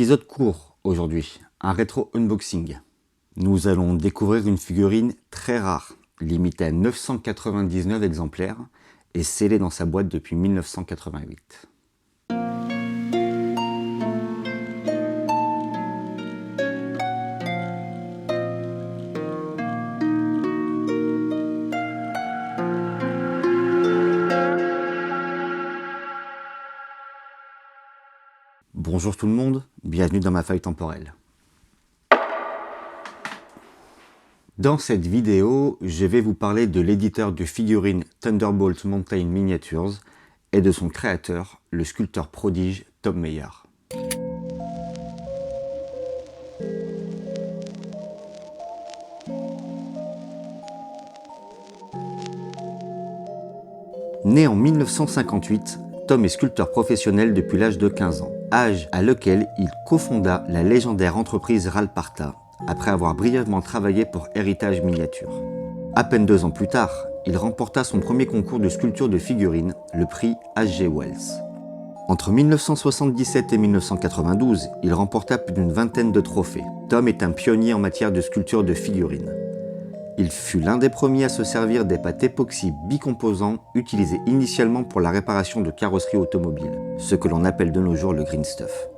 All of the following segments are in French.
épisode court aujourd'hui, un rétro unboxing. Nous allons découvrir une figurine très rare, limitée à 999 exemplaires et scellée dans sa boîte depuis 1988. Bonjour tout le monde, bienvenue dans ma faille temporelle. Dans cette vidéo, je vais vous parler de l'éditeur de figurines Thunderbolt Mountain Miniatures et de son créateur, le sculpteur prodige Tom Meyer. Né en 1958, Tom est sculpteur professionnel depuis l'âge de 15 ans, âge à lequel il cofonda la légendaire entreprise Ralparta, après avoir brièvement travaillé pour Héritage Miniature. À peine 2 ans plus tard, il remporta son premier concours de sculpture de figurines, le prix H.G. Wells. Entre 1977 et 1992, il remporta plus d'une vingtaine de trophées. Tom est un pionnier en matière de sculpture de figurines. Il fut l'un des premiers à se servir des pâtes époxy bicomposants utilisés initialement pour la réparation de carrosseries automobiles, ce que l'on appelle de nos jours le green stuff.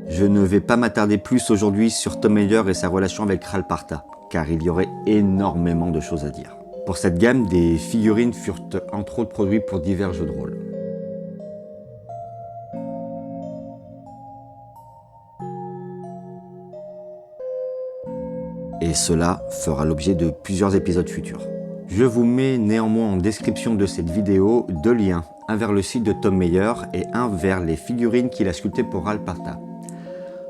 Je ne vais pas m'attarder plus aujourd'hui sur Tom Meyer et sa relation avec Ralparta, car il y aurait énormément de choses à dire. Pour cette gamme, des figurines furent entre autres produits pour divers jeux de rôle. Et cela fera l'objet de plusieurs épisodes futurs. Je vous mets néanmoins en description de cette vidéo 2 liens, un vers le site de Tom Meyer et un vers les figurines qu'il a sculptées pour Ralparta.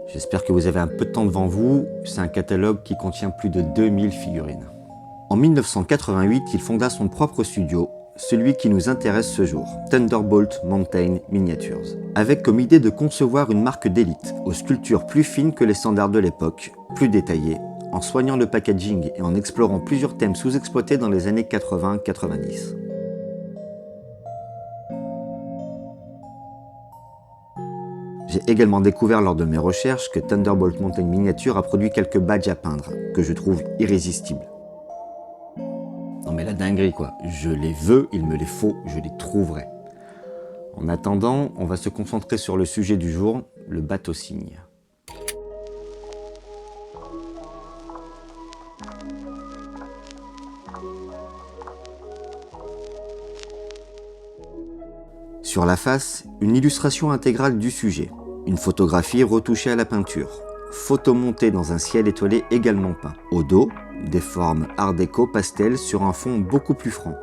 J'espère que vous avez un peu de temps devant vous, c'est un catalogue qui contient plus de 2000 figurines. En 1988, il fonda son propre studio, celui qui nous intéresse ce jour, Thunderbolt Mountain Miniatures, avec comme idée de concevoir une marque d'élite, aux sculptures plus fines que les standards de l'époque, plus détaillées, en soignant le packaging et en explorant plusieurs thèmes sous-exploités dans les années 80-90. J'ai également découvert lors de mes recherches que Thunderbolt Mountain Miniature a produit quelques badges à peindre, que je trouve irrésistibles. Non mais la dinguerie quoi, je les veux, il me les faut, je les trouverai. En attendant, on va se concentrer sur le sujet du jour, le bateau cygne. Sur la face, une illustration intégrale du sujet, une photographie retouchée à la peinture, photo montée dans un ciel étoilé également peint. Au dos, des formes art déco pastel sur un fond beaucoup plus franc.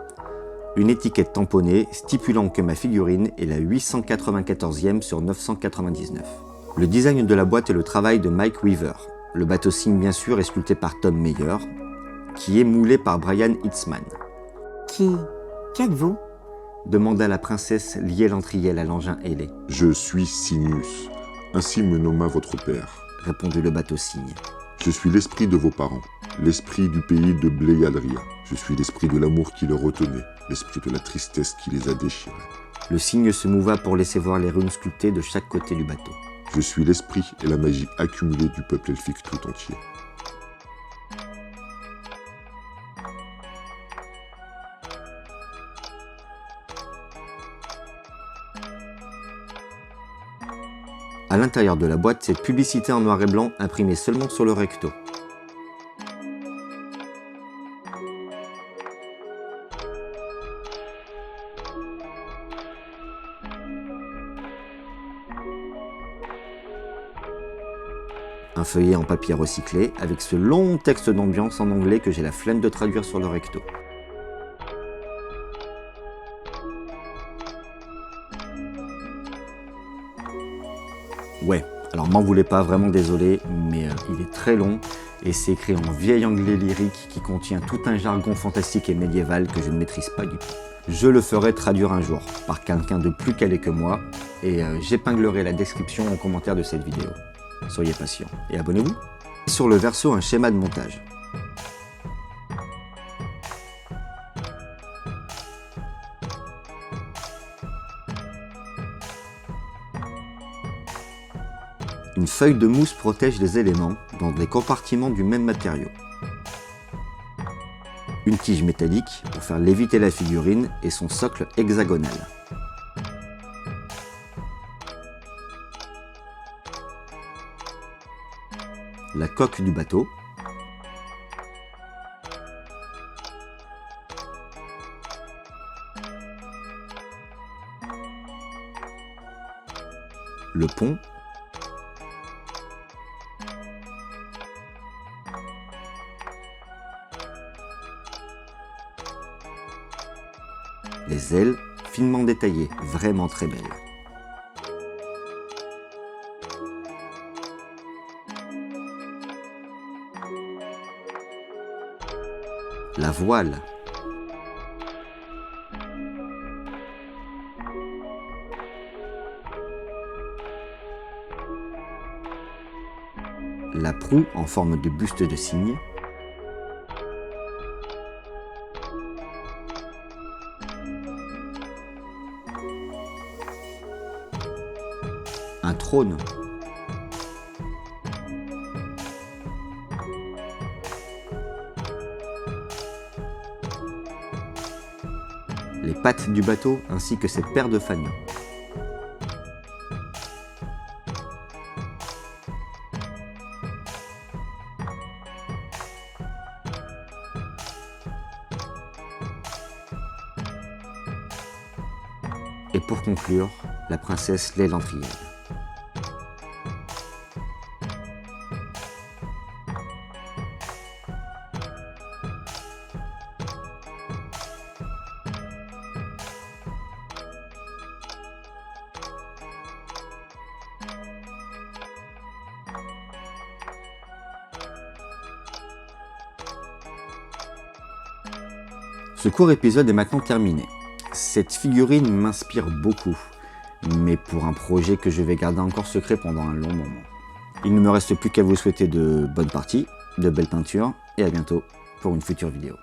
Une étiquette tamponnée stipulant que ma figurine est la 894e sur 999. Le design de la boîte est le travail de Mike Weaver. Le bateau cygne bien sûr est sculpté par Tom Meyer, qui est moulé par Brian Hitzman. Qui êtes-vous ? Demanda la princesse liée l'entrielle à l'engin ailé. Je suis Cygnus, ainsi me nomma votre père. Répondit le bateau cygne. Je suis l'esprit de vos parents, l'esprit du pays de Bléadria. Je suis l'esprit de l'amour qui les retenait, l'esprit de la tristesse qui les a déchirés. Le cygne se mouva pour laisser voir les runes sculptées de chaque côté du bateau. Je suis l'esprit et la magie accumulée du peuple elfique tout entier. À l'intérieur de la boîte, cette publicité en noir et blanc imprimée seulement sur le recto. Un feuillet en papier recyclé avec ce long texte d'ambiance en anglais que j'ai la flemme de traduire sur le recto. Ouais, alors m'en voulez pas, vraiment désolé, mais il est très long et c'est écrit en vieil anglais lyrique qui contient tout un jargon fantastique et médiéval que je ne maîtrise pas du tout. Je le ferai traduire un jour par quelqu'un de plus calé que moi et j'épinglerai la description en commentaire de cette vidéo. Soyez patients et abonnez-vous. Sur le verso, un schéma de montage. Une feuille de mousse protège les éléments dans des compartiments du même matériau. Une tige métallique pour faire léviter la figurine et son socle hexagonal. La coque du bateau. Le pont. Les ailes, finement détaillées, vraiment très belles. La voile. La proue en forme de buste de cygne. Un trône. Les pattes du bateau ainsi que ses paires de fanions. Et pour conclure, la princesse l'élantrienne. Ce court épisode est maintenant terminé. Cette figurine m'inspire beaucoup, mais pour un projet que je vais garder encore secret pendant un long moment. Il ne me reste plus qu'à vous souhaiter de bonnes parties, de belles peintures, et à bientôt pour une future vidéo.